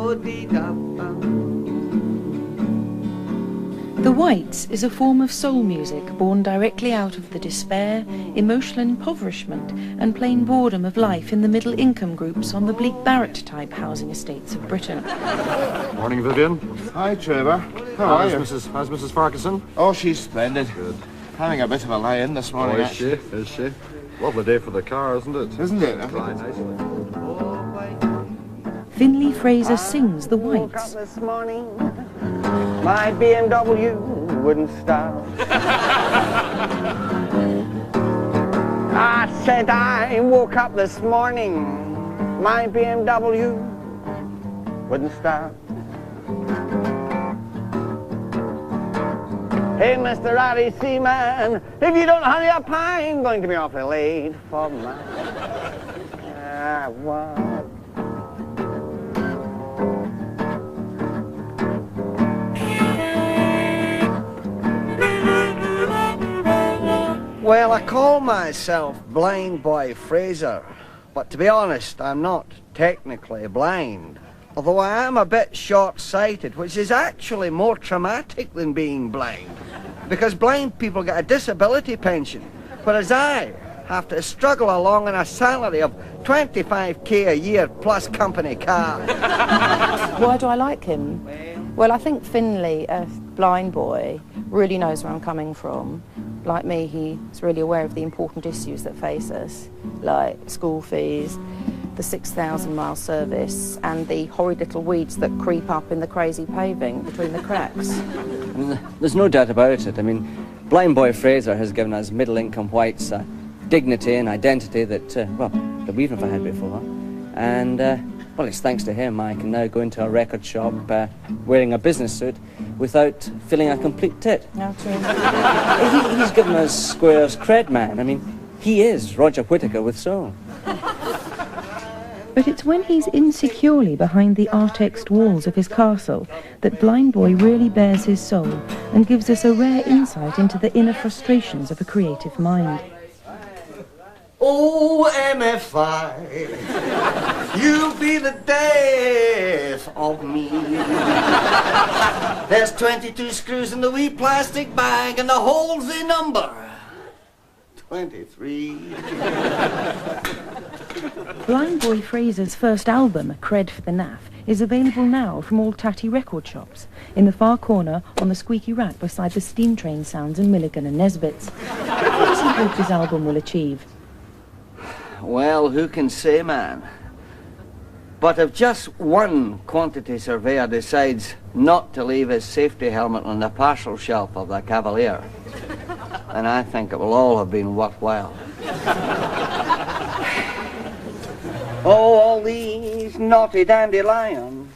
The Whites is a form of soul music born directly out of the despair, emotional impoverishment and plain boredom of life in the middle-income groups on the bleak Barratt-type housing estates of Britain. Morning, Vivian. Hi, Trevor. How are you? How's Mrs. Farquharson? Oh, she's splendid. Good. Having a bit of a lie-in this morning, Is she? Is she? Lovely day for the car, isn't it? Isn't it? Dry nicely. Finley Fraser sings The Whites. This morning, my BMW wouldn't start. I said I woke up this morning, my BMW wouldn't start. Hey, Mr. RAC man, if you don't hurry up, I'm going to be awfully late for my... Well, I call myself Blind Boy Fraser, but to be honest, I'm not technically blind. Although I am a bit short-sighted, which is actually more traumatic than being blind. Because blind people get a disability pension, whereas I have to struggle along on a salary of 25k a year plus company car. Why do I like him? Well, I think Finley, a blind boy, really knows where I'm coming from. Like me, he's really aware of the important issues that face us, like school fees, the 6,000-mile service, and the horrid little weeds that creep up in the crazy paving between the cracks. I mean, there's no doubt about it. I mean, Blind Boy Fraser has given us middle-income whites a dignity and identity that, that we've never had before. And, well, it's thanks to him I can now go into a record shop wearing a business suit without feeling a complete tit. No, true. He's given us Square's cred, man. I mean, he is Roger Whittaker with soul. But it's when he's insecurely behind the artexed walls of his castle that Blind Boy really bears his soul and gives us a rare insight into the inner frustrations of a creative mind. Oh, MFI, you'll be the death of me. There's 22 screws in the wee plastic bag and the hole's the number 23. Blind Boy Fraser's first album, A Cred for the Naff, is available now from all tatty record shops, in the far corner on the squeaky rack beside the steam train sounds in Milligan and Nesbitt's. What does he hope his album will achieve? Well, who can say, man? But if just one quantity surveyor decides not to leave his safety helmet on the parcel shelf of the Cavalier, then I think it will all have been worthwhile. Oh, all these naughty dandelions